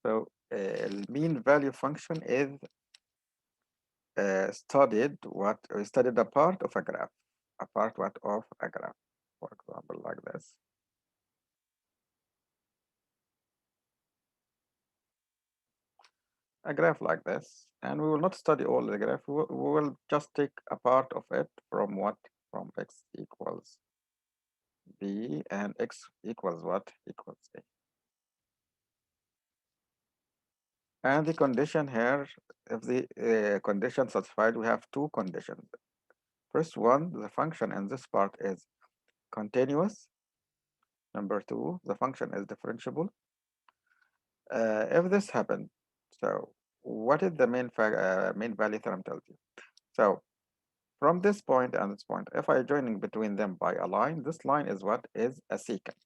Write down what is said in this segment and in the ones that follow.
So mean value function is studied a part of a graph, a part what of a graph, for example, like this. A graph like this, and we will not study all the graph. We will just take a part of it from what? From x equals b and x equals what? Equals a. And the condition here, if the condition satisfied, we have two conditions. First one, the function in this part is continuous. Number two, the function is differentiable. If this happened, so what is the main value theorem tells you? So from this point and this point, if I joining between them by a line, this line is what? Is a secant.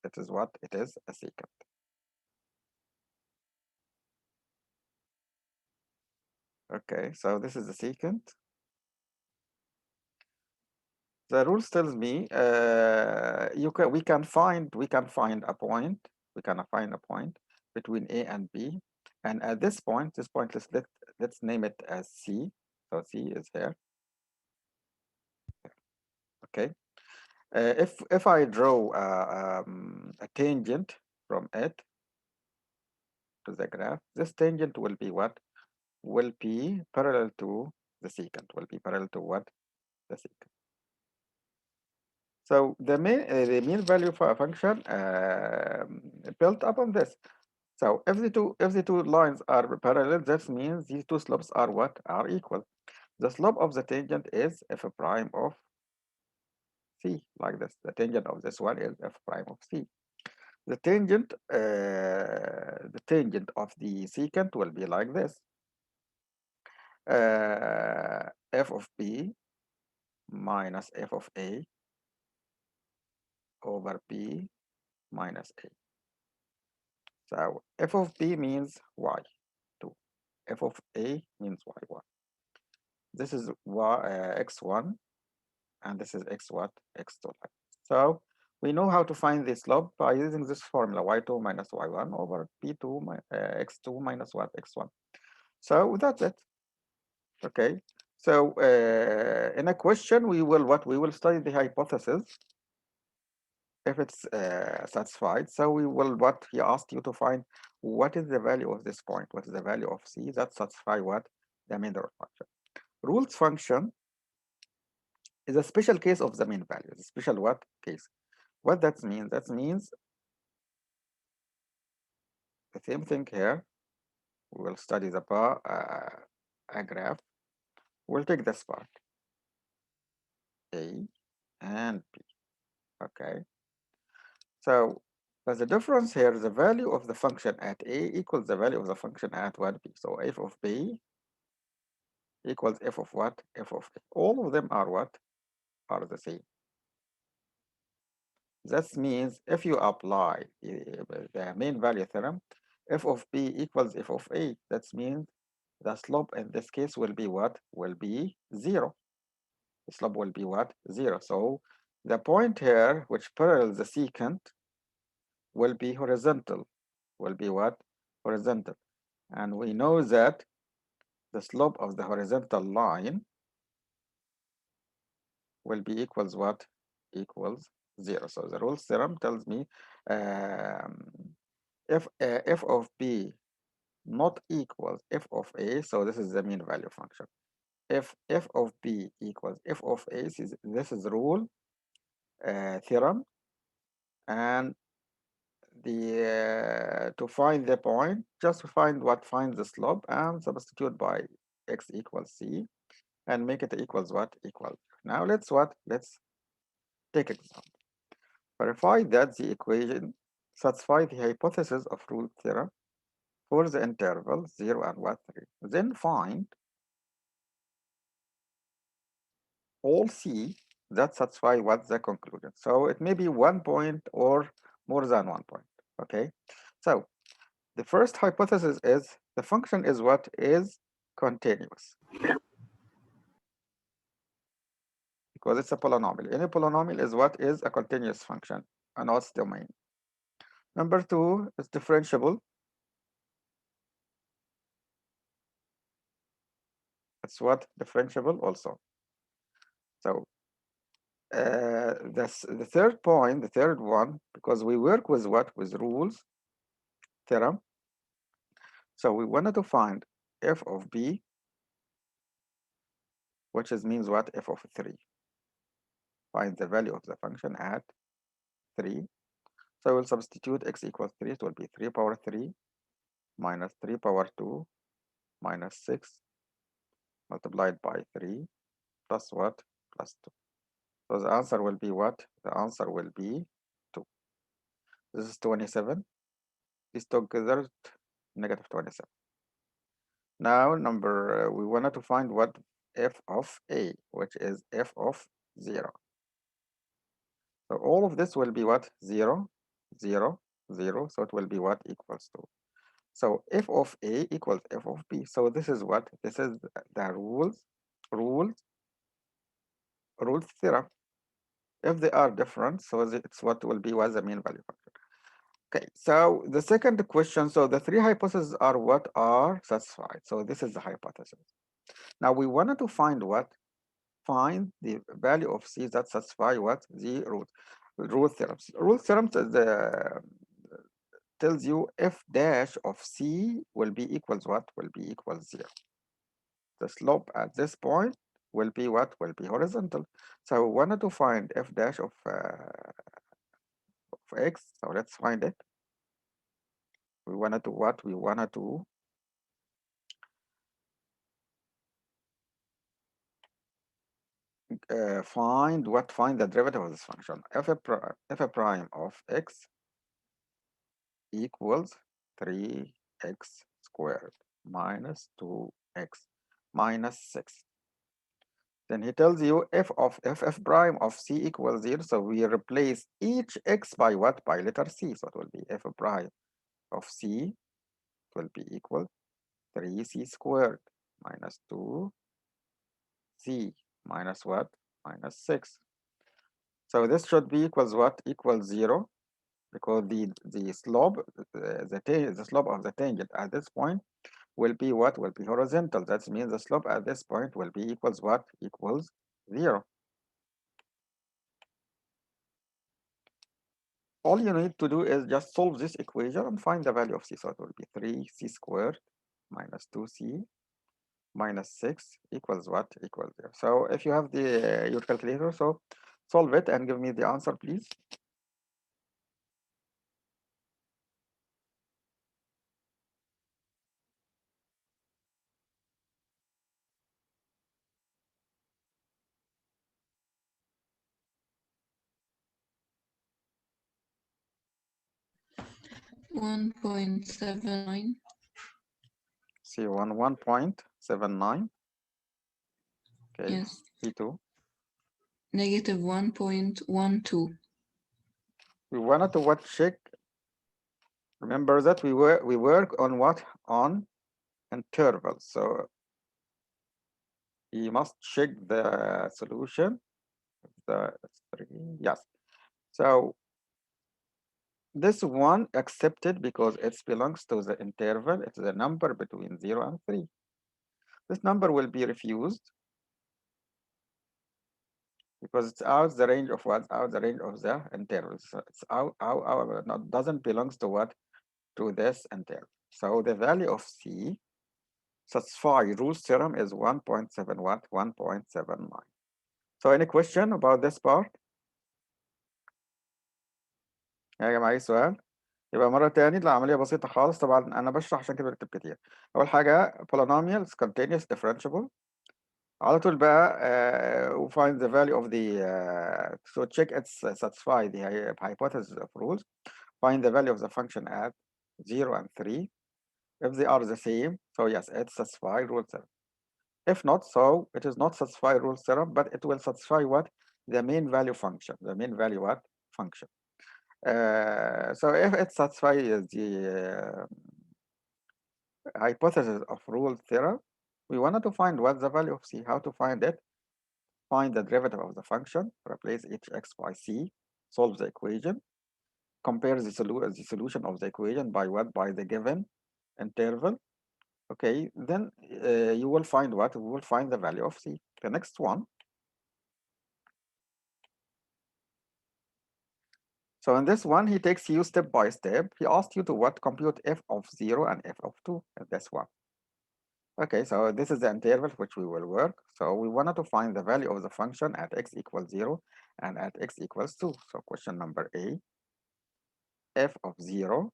It is what? It is a secant. Okay, so this is the secant. The rules tells me we can find a point. We can find a point between A and B, and at this point, let's name it as C. So C is here. Okay. If I draw a tangent from it to the graph, this tangent will be what? Will be parallel to the secant. Will be parallel to what? The secant. So the mean value for a function built upon this. So if the two lines are parallel, that means these two slopes are what? Are equal. The slope of the tangent is f prime of c, like this. The tangent of this one is f prime of c. The tangent of the secant will be like this. F of b minus f of a over b minus a. So f of b means y2. F of a means y1. This is x1, and this is x what? X2. So we know how to find the slope by using this formula, y2 minus y1 over x2 minus what? X1. So that's it. Okay. So in a question, we will what? We will study the hypothesis if it's satisfied. So we will what? He asked you to find what is the value of this point? What is the value of c that satisfy what? The mean value function. Rules function is a special case of the mean value. The special what case? What that means? That means the same thing here. We will study the bar, a graph. We'll take this part, A and B. Okay. So but the difference here, the value of the function at A equals the value of the function at what? B. So f of B equals f of what? F of A. All of them are what? Are the same. That means if you apply the mean value theorem, f of B equals f of A. That means the slope in this case will be what? Will be 0. The slope will be what? 0. So the point here, which parallels the secant, will be horizontal. Will be what? Horizontal. And we know that the slope of the horizontal line will be equals what? Equals 0. So the Rolle's theorem tells me um, if f of b not equals f of a, so this is the mean value function. If f of b equals f of a, this is rule theorem, and the to find the point, just find the slope and substitute by x equals c and make it equals what? Equal. Now let's take example. Verify that the equation satisfies the hypothesis of rule theorem for the interval 0 and what 3. Then find all c that satisfy what the conclusion. So it may be 1 point or more than 1 point. Okay. So the first hypothesis is the function is what? Is continuous, because it's a polynomial. Any polynomial is what? Is a continuous function and its domain. Number two is differentiable. It's what? Differentiable also. So the third point, the third one, because we work with what? With rules, theorem. So we wanted to find f of b, which is means what? F of 3. Find the value of the function at 3. So we'll substitute x equals 3. It will be 3 power 3 minus 3 power 2 minus 6 multiplied by 3 plus what? Plus 2. So the answer will be what? The answer will be 2. This is 27. These together, negative 27. Now, we wanted to find what? F of a, which is f of 0. So all of this will be what? 0, 0, 0. So it will be what? Equals to. So f of a equals f of b. So this is what? This is the rules, rules theorem. If they are different, so it's what will be what the mean value function. Okay, so the second question, so the three hypotheses are what are satisfied. So this is the hypothesis. Now we wanted to find what? Find the value of C that satisfy what? The rule theorems. Rule theorems is tells you f dash of C will be equals what? Will be equals 0. The slope at this point will be what? Will be horizontal. So we wanted to find f dash of x. So let's find it. We wanted to what? We wanted to find what? Find the derivative of this function. F a prime of x equals 3x squared minus 2x minus 6. Then he tells you f prime of c equals 0. So we replace each x by what? By letter c. So it will be f prime of c will be equal 3c squared minus 2c minus what? Minus 6. So this should be equals what? Equals 0, because the slope the slope of the tangent at this point will be what? Will be horizontal. That means the slope at this point will be equals what? Equals 0. All you need to do is just solve this equation and find the value of c. So it will be 3c squared minus 2c minus 6 equals what? Equals 0. So if you have the your calculator, so solve it and give me the answer, please. 1.79. C1 1.79. Okay. Yes. C2. Negative 1.12. We wanted to what? Check. Remember that we work on what? On intervals. So you must check the solution. The three. Yes. So this one accepted because it belongs to the interval. It's the number between 0 and 3. This number will be refused because it's out the range of what? Out the range of the interval. So it's out not doesn't belongs to what? To this interval. So the value of C satisfy rules theorem is 1.7 what? 1.79. So any question about this part؟ يا جماعة أي سؤال؟ يبقى مرة تاني العملية بسيطة خالص. طبعا أنا بشرح عشان كده بكتب كتير. أول حاجة polynomial is continuous differentiable. على طول بقى we find the value of the so check it's satisfy the hypothesis of rules. Find the value of the function at 0 and 3. If they are the same, so yes, it satisfy rule theorem. If not, so it is not satisfy rule theorem, but it will satisfy what? The mean value function. The mean value what? Function. So if it satisfies the hypothesis of rule theorem, we wanted to find what the value of c. How to find it? Find the derivative of the function, replace each x by c, solve the equation, compare the solution of the equation by what? By the given interval, Okay, then you will find what? We will find the value of C. The next one. So in this one, he takes you step by step. He asked you to what? Compute f of 0 and f of 2 in this one. Okay, so this is the interval which we will work. So we wanted to find the value of the function at x equals 0 and at x equals 2. So question number A, f of 0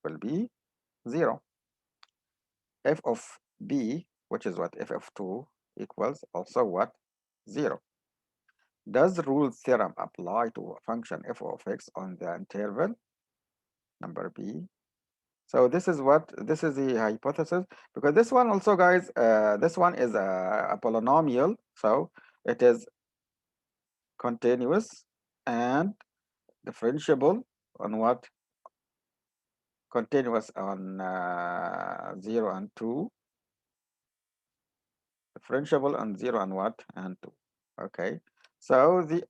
will be 0. F of b, which is what? F of 2 equals also what? 0. Does the rule theorem apply to a function f of x on the interval? Number B. So this is the hypothesis, because this one also, guys, this one is a polynomial, so it is continuous and differentiable on what? Continuous on 0 and 2, differentiable on 0 and what? And 2. Okay, so the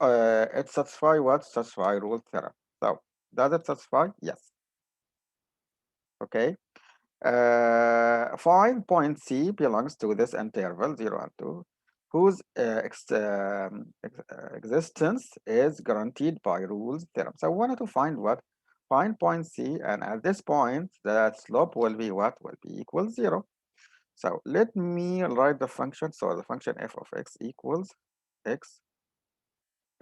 it satisfy what? Satisfy rule theorem. So does it satisfy? Yes. Okay. Find point C belongs to this interval 0 and 2, whose existence is guaranteed by rules theorem. So I wanted to find what? Find point C, and at this point, the slope will be what? Will be equal 0. So let me write the function. So the function f of x equals x,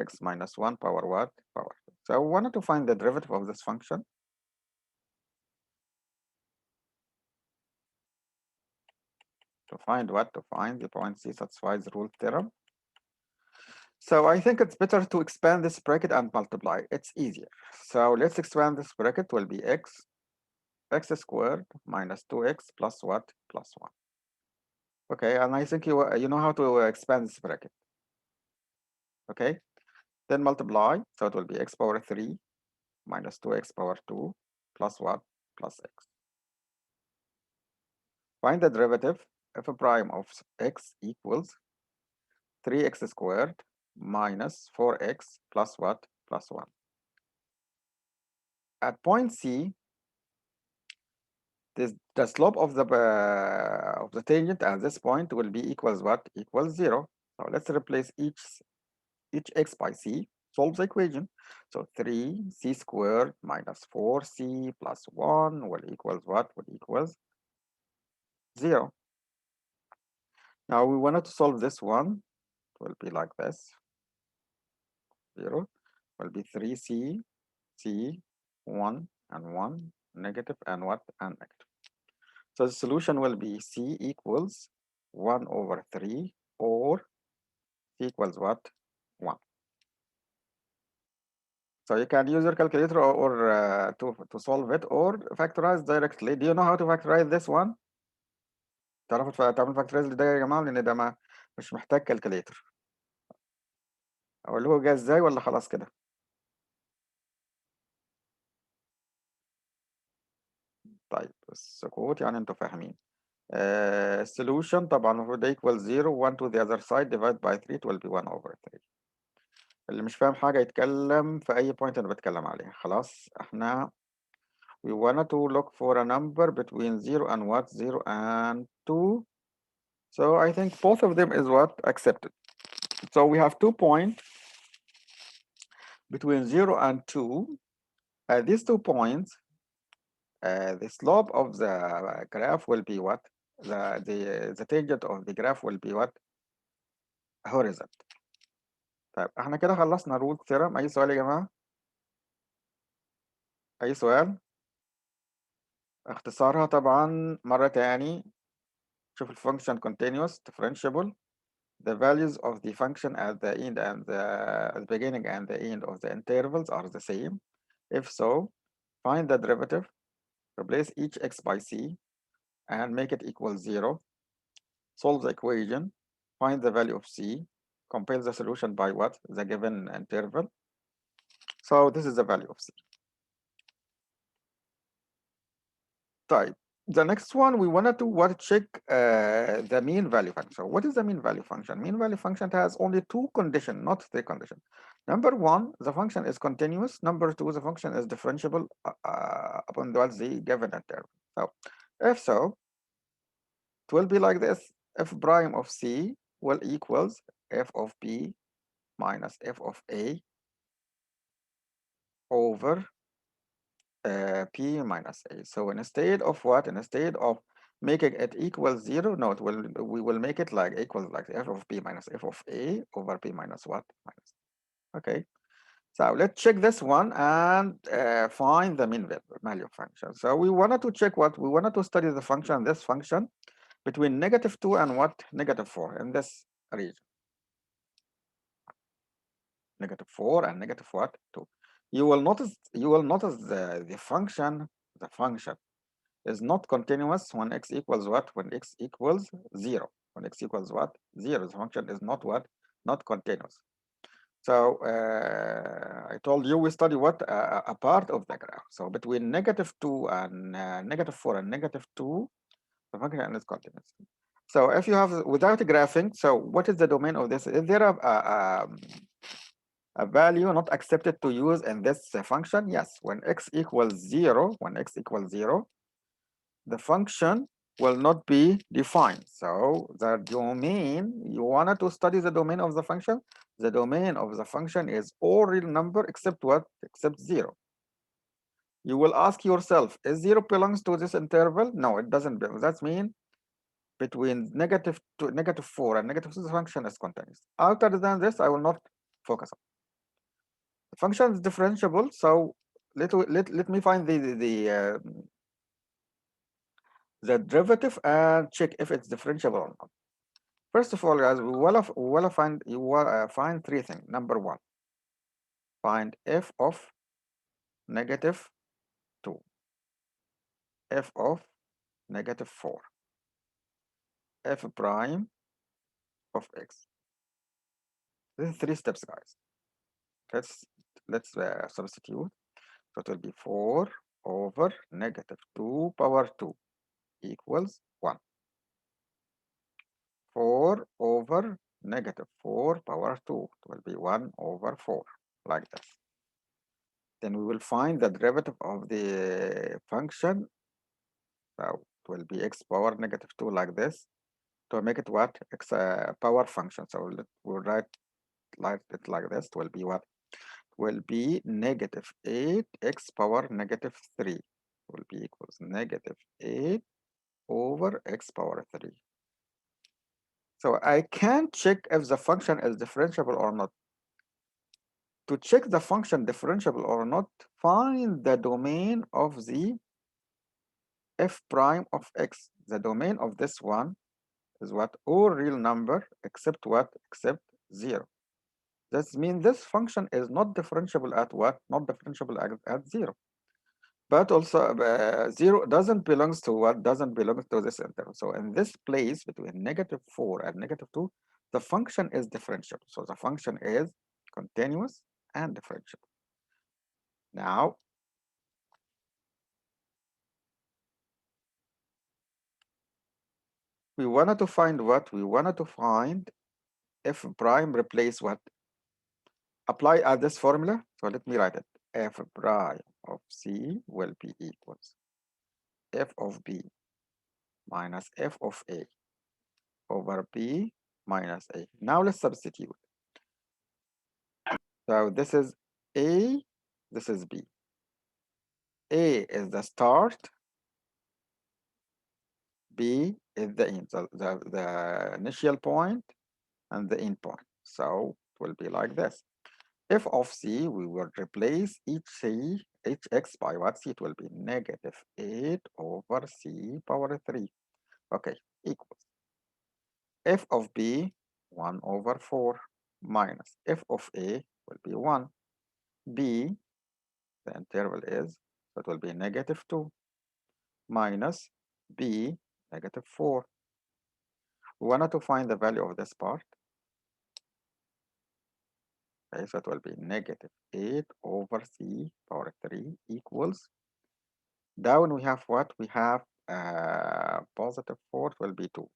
x minus 1 power what? Power 2. So I wanted to find the derivative of this function. To find what? To find the point C satisfies rule theorem. So I think it's better to expand this bracket and multiply. It's easier. So let's expand this bracket. Will be x squared minus 2x plus what? Plus 1. Okay, and I think you know how to expand this bracket. Okay, then multiply. So it will be x power 3 minus 2x power 2 plus what? Plus x. Find the derivative. F prime of x equals 3x squared minus 4x plus what? Plus 1. At point C, the slope of the tangent at this point will be equals what? Equals 0. So let's replace each x by c. Solve the equation. So 3c squared minus 4c plus 1 will equals what? Will equals 0. Now we wanted to solve this one. It will be like this. 0 will be 3c, c, 1 and 1, negative and what? And negative. So the solution will be c equals 1 over 3, or c equals what? 1. So you can use your calculator or to solve it, or factorize directly. Do you know how to factorize this one? تعرفوا تعمل factorize ده يا جماعة، لأن ده ما مش محتاج calculator. أقول له جاي إزاي ولا خلاص كده؟ طيب السكوت يعني أنتوا فاهمين. Solution طبعا المفروض ده equals 0 1 to the other side divide by 3 it will be 1 over 3. اللي مش فاهم حاجة يتكلم في أي point أنا بتكلم عليها. خلاص احنا we wanted to look for a number between 0 and what? 0 and 2. So I think both of them is what? Accepted. So we have 2 points between 0 and 2. These 2 points, the slope of the graph will be what? The tangent of the graph will be what? Horizontal. طيب احنا كده خلصنا رول ثيرم. أي سؤال يا جماعة؟ أي سؤال؟ اختصارها طبعا مرة تاني. شوف الفانكشن continuous differentiable. The values of the function at the end and the beginning and the end of the intervals are the same. If so, find the derivative, replace each x by c, and make it equal 0. Solve the equation, find the value of c, compare the solution by what? The given interval. So this is the value of c. Type. The next one, we wanted to check the mean value function. So what is the mean value function? Mean value function has only 2 conditions, not 3 conditions. Number 1, the function is continuous. Number 2, the function is differentiable upon the given interval. So if so, it will be like this. F prime of C will equals f of B minus f of A over P minus A. So instead of what? Instead of making it equal 0, no, we will make it like equals like f of B minus f of A over P minus what? Minus. Okay. So let's check this one and find the mean value function. So we wanted to check what? We wanted to study the function, this function, between -2 and what? -4 in this region. -4 and negative what? 2. You will notice the function is not continuous when x equals what? When x equals 0. When x equals what? 0. The function is not what? Not continuous. So I told you we study what? A part of the graph. So between -2 and -4 and -2, the function is continuous. So if you have without graphing, so what is the domain of this? Is there a value not accepted to use in this function? Yes, when x equals 0, the function will not be defined. So the domain, you wanted to study the domain of the function. The domain of the function is all real number except what? Except 0. You will ask yourself, is 0 belongs to this interval? No, it doesn't belong. That means between -4 and -2, the function is continuous. Other than this, I will not focus on. The function is differentiable, so let me find the derivative and check if it's differentiable or not. First of all, guys, find three things. Number one, find f of -2, f of -4, f prime of x. This is three steps, guys. Let's substitute. So it will be 4 over -2 power 2 equals 1. 4 over -4 power 2, it will be 1 over 4, like this. Then we will find the derivative of the function. So it will be x power -2 like this. To make it what? X power function. So we'll write it like this. It will be what? Will be -8 x power -3 will be equals -8 over x power 3. So I can check if the function is differentiable or not. To check the function differentiable or not, find the domain of the f prime of x. The domain of this one is what? All real number except what? Except 0. That means this function is not differentiable at what? Not differentiable at 0. But also 0 doesn't belongs to what? Doesn't belong to this interval. So in this place between -4 and -2, the function is differentiable. So the function is continuous and differentiable. Now, we wanted to find what? We wanted to find f prime replace what? Apply this formula. So let me write it. F prime of C will be equals f of B minus f of A over B minus A. Now let's substitute. So this is A, this is B. A is the start, B is the end, the initial point and the end point. So it will be like this. F of C, we will replace each x by what? C, it will be -8 over C power 3. Okay, equals f of B, 1 over 4, minus f of A will be 1. B, the interval is, so it will be -2, minus B, -4. We wanted to find the value of this part. Okay, so it will be -8 over C power 3 equals, down we have what? We have +4 will be 2.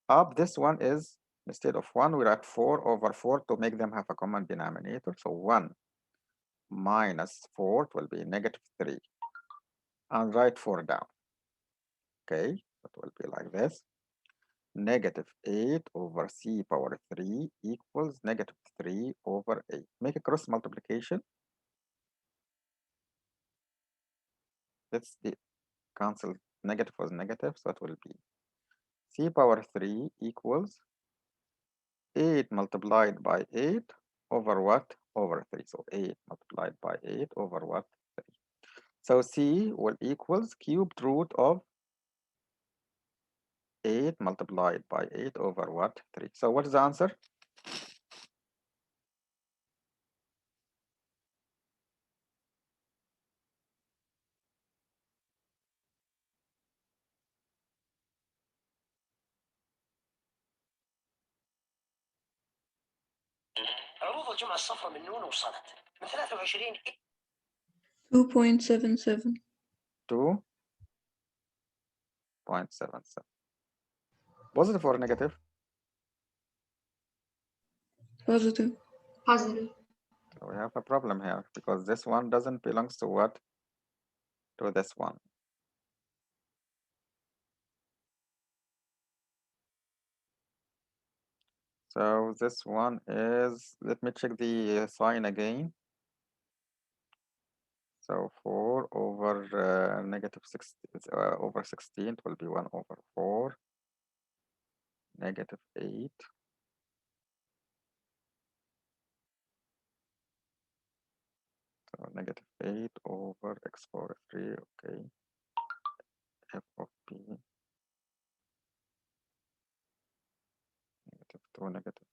Up this one is, instead of 1, we write 4 over 4 to make them have a common denominator. So 1 minus 4 will be -3. And write 4 down. Okay, It will be like this. Negative 8 over c power 3 equals negative 3 over 8. Make a cross multiplication. Let's cancel negative with negative, so it will be c power 3 equals 8 multiplied by 8 over what? Over 3. So 8 multiplied by 8 over what? 3. So c will equals cubed root of 8 multiplied by 8 over what? 3. So what is the answer? عروض الجمعة الصفراء من نون وصلت من 23 2.77 2.77. Positive or negative? positive. Positive. So we have a problem here because this one doesn't belong to what? To this one. So this one is, let me check the sign again. So 4 over negative 6 over 16, it will be 1 over 4, negative 8. So negative 8 over x power 3, okay. F of p, negative 2, negative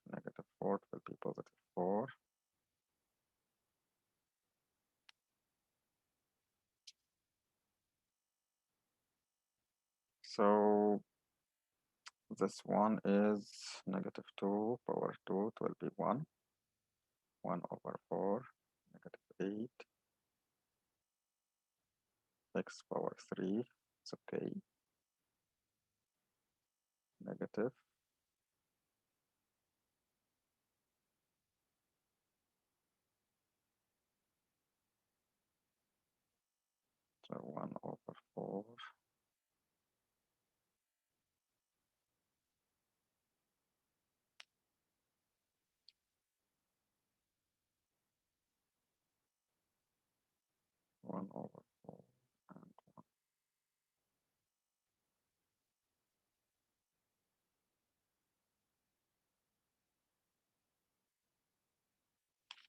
4, it will be positive 4. So this one is negative 2 power 2, it will be 1. 1 over 4, negative 8, x power 3, it's okay, negative, so 1 over 4, one over 4, and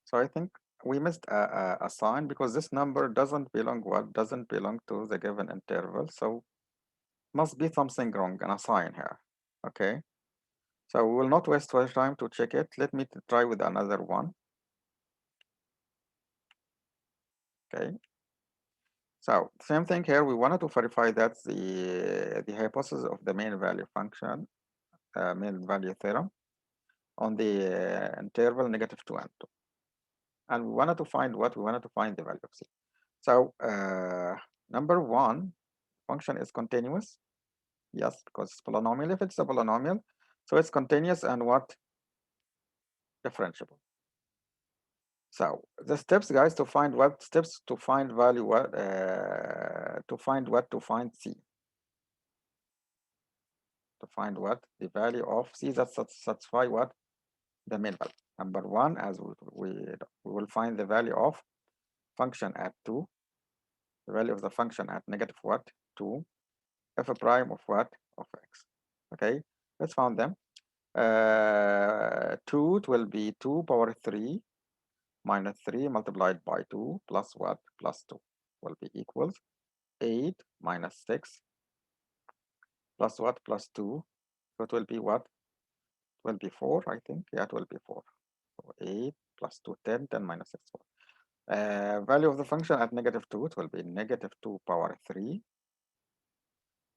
so I think we missed a sign because this number doesn't belong what? Doesn't belong to the given interval, so must be something wrong in a sign here, okay? So we will not waste our time to check it. Let me try with another one, okay? So same thing here, we wanted to verify that the hypothesis of the mean value function, mean value theorem on the interval negative 2 and 2. And we wanted to find what? We wanted to find the value of c. So number one, function is continuous. Yes, because it's polynomial. If it's a polynomial, so it's continuous and what? Differentiable. So the steps, guys, to find what? Steps to find value what? To find what? To find c. To find what? The value of c that satisfy what? The mean value. Number one, as we will find the value of function at 2, the value of the function at negative what? 2, f prime of what? Of x. Okay, let's find them. 2, it will be 2 power 3 minus 3 multiplied by 2 plus what? Plus 2 will be equals 8 minus 6 plus what? Plus 2. So it will be what? It will be 4, I think. Yeah, it will be 4. So 8 plus 2, 10, 10 minus 6, 4. Value of the function at negative 2, it will be negative 2 power 3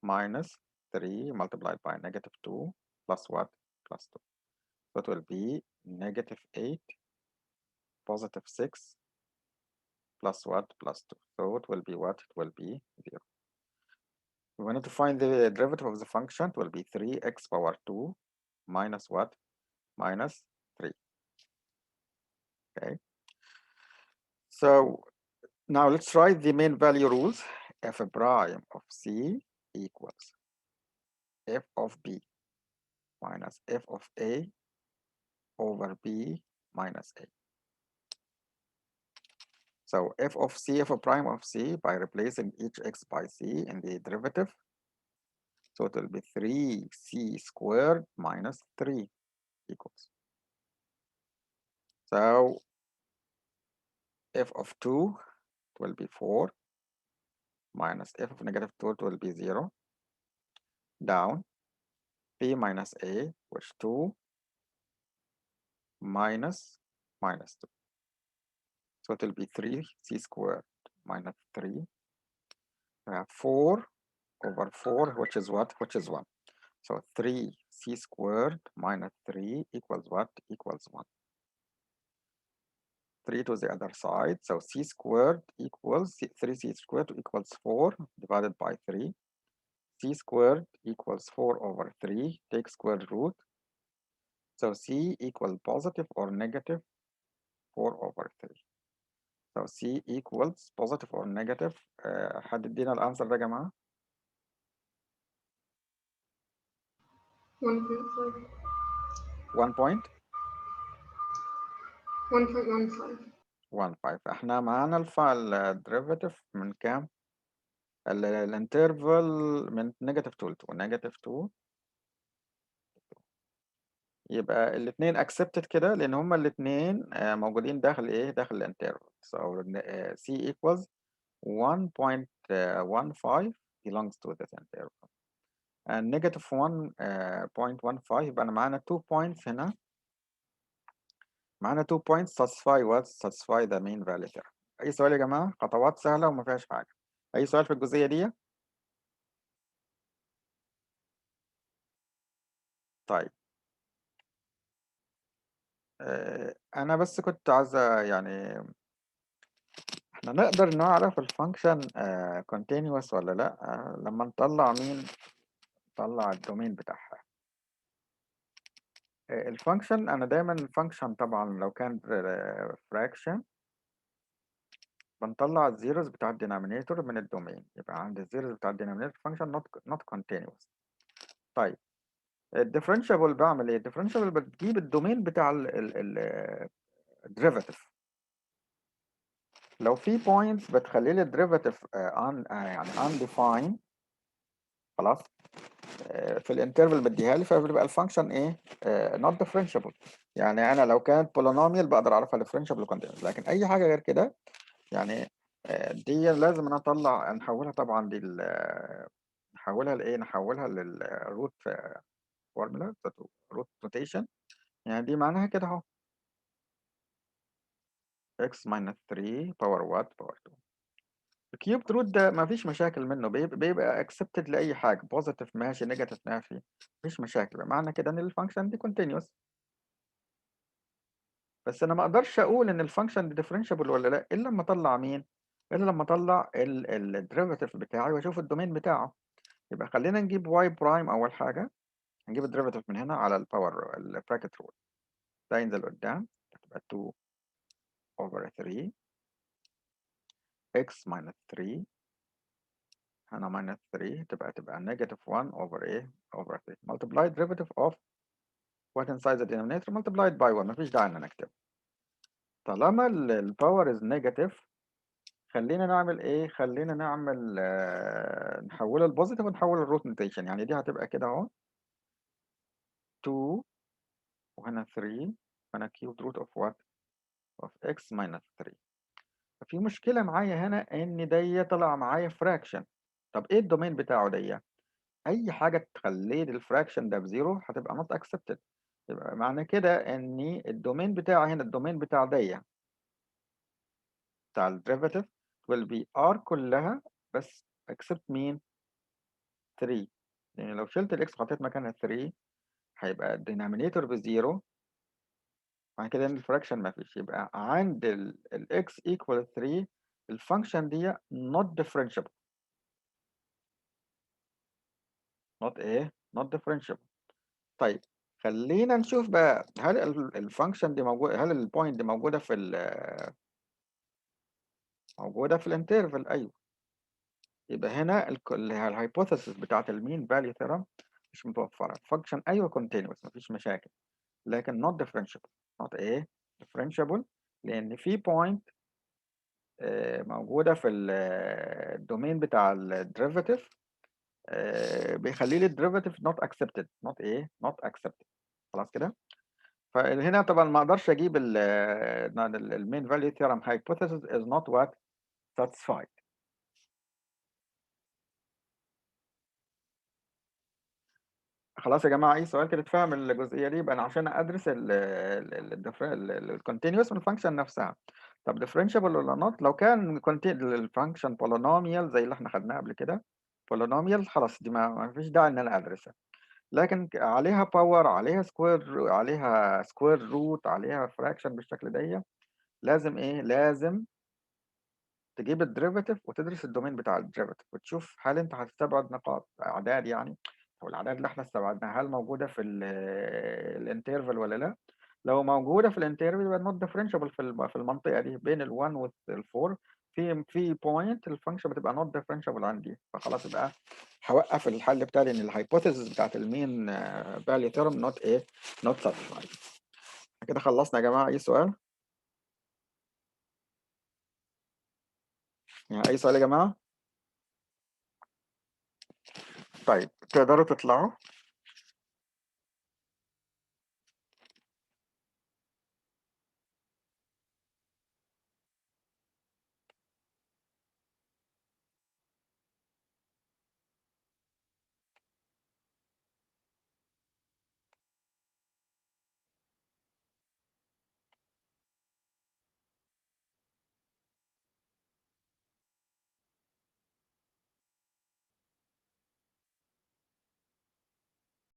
minus 3 multiplied by negative 2 plus what? Plus 2. So it will be negative 8, positive 6 plus what? Plus 2. So it will be what? It will be 0. We wanted to find the derivative of the function. It will be 3x power 2 minus what? Minus 3. Okay. So now let's try the main value rules. F prime of c equals f of b minus f of a over b minus a. So f of c, f of prime of c, by replacing each x by c in the derivative, so it will be 3c squared minus 3 equals. So f of 2 will be 4 minus f of negative 2 will be 0 down b minus a, which 2 minus 2. So it will be 3c squared minus 3. We have 4 over 4, which is what? Which is 1. So 3c squared minus 3 equals what? Equals 1. 3 to the other side. So c squared equals 3c squared equals 4 divided by 3. C squared equals 4 over 3. Take square root. So c equals positive or negative 4 over 3. So c equals positive or negative. حد ادينا الانسر ده يا جماعه. 1.5. 1 point 1.15. احنا معانا الديريفاتيف من كام؟ الانترفال من نيجاتيف 2 ل 2 نيجاتيف 2. يبقى الاثنين accepted كده لان هما الاثنين موجودين داخل ايه؟ داخل الانترفال. So c equals 1.15 belongs to this interval. And negative 1.15 يبقى أنا معانا 2 points هنا. معانا 2 points satisfy what? Satisfy the mean value theorem. أي سؤال يا جماعة؟ خطوات سهلة وما فيهاش حاجة. أي سؤال في الجزئية دي؟ طيب. أنا بس كنت عايزة يعني إحنا نقدر نعرف الفانكشن continuous ولا لأ لما نطلع مين؟ نطلع الدومين بتاعها. الفانكشن أنا دايما الفانكشن طبعا لو كان fraction بنطلع الزيروز بتاع الدينامينيتور من الدومين. يبقى عند الزيروز بتاع الدينامينيتور فانكشن not continuous. طيب الديفرنشابل بعمل ايه؟ الديفرنشابل بتجيب الدومين بتاع الديريفاتيف. لو في بوينتس بتخلي لي الديريفاتيف يعني undefined خلاص في الانترفال بديها لي فبيبقى الفانكشن ايه؟ not differentiable. يعني انا لو كانت بولينوميال بقدر اعرفها differentiable continuous، لكن اي حاجه غير كده يعني دي لازم انا اطلع نحولها طبعا نحولها لايه؟ نحولها للروت فورمولا روت نوتيشن. يعني دي معناها كده اهو x minus 3 باور وات باور 2. الكيوب روت ده ما فيش مشاكل منه، بيبقى accepted لاي حاجه، بوزيتيف ماشي نيجاتيف ماشي مفيش مشاكل. معنى كده ان الفانكشن دي continuous. بس انا ما اقدرش اقول ان الفانكشن دي differentiable ولا لا الا لما اطلع مين؟ الا لما اطلع الديريفاتيف بتاعي واشوف الدومين بتاعه. يبقى خلينا نجيب y برايم اول حاجه. هنجيب الديريفاتيف من هنا على الباور البراكت رول. ده ينزل قدام تبقى 2 over 3 x minus 3 هنا minus 3 تبقى negative 1 over ايه؟ over 3 multiply derivative of what inside the denominator multiplied by 1. مفيش داعي ان نكتب. طالما الباور is negative خلينا نعمل ايه؟ خلينا نعمل نحولها البوزيتيف ونحول الروت نوتيشن. يعني دي هتبقى كده اهو 2 وهنا 3 وهنا cubed root of what؟ of x minus 3. ففي مشكلة معايا هنا إن دي طلع معايا فراكشن. طب إيه الدومين بتاعه دي؟ أي حاجة تخلي لي الفراكشن ده بزيرو هتبقى not accepted. يبقى معنى كده إن الدومين بتاعه هنا الدومين بتاع دي بتاع الديريفاتيف will be r كلها بس except مين؟ 3. يعني لو شلت الإكس وحطيت مكانها 3 هيبقى الدينامينيتور بزيرو. معنى كده إن الفراكشن مفيش. يبقى عند الإكس equal 3 الفانكشن دي not differentiable. not ايه؟ not differentiable. طيب خلينا نشوف بقى هل الفانكشن دي موجوده، هل البوينت دي موجوده في موجوده في الانترفال. ايوه. يبقى هنا الهايبوثيسيس بتاعت المين فاليو ثيرم مش متوفرة. function أيوه continuous مفيش مشاكل، لكن not differentiable. not إيه differentiable، لأن في point موجودة في الدومين بتاع الديريفاتيف بيخلي لي الديريفاتيف not accepted. not إيه not accepted. خلاص كده. فهنا طبعا ما اقدرش اجيب المين فاليو ثيورم hypothesis is not what satisfied. خلاص يا جماعه، اي سؤال كده اتفهم الجزئيه دي، يبقى انا عشان ادرس الكونتينوس من الفانكشن نفسها. طب differentiable ولا not؟ لو كان الفانكشن polynomial زي اللي احنا خدناه قبل كده polynomial، خلاص دي ما فيش داعي ان انا ادرسها. لكن عليها باور، عليها سكوير، عليها سكوير روت، عليها فراكشن بالشكل ده، لازم ايه لازم تجيب الديريفاتيف وتدرس الدومين بتاع الديريفاتيف وتشوف هل انت هتستبعد نقاط اعداد يعني، او الاعداد اللي احنا استبعدناها هل موجوده في الانترفال ولا لا. لو موجوده في الانترفال يبقى نوت ديفرنشبل في المنطقه دي بين ال1 وال4. في بوينت الفانكشن بتبقى نوت ديفرنشبل عندي، فخلاص يبقى هوقف الحل بتاعي ان الهايبوثيسيس بتاعت المين فاليو ثيرم نوت ايه نوت ساتيسفايد. كده خلصنا يا جماعه. اي سؤال؟ يعني اي سؤال يا جماعه؟ طيب تقدروا تطلعوا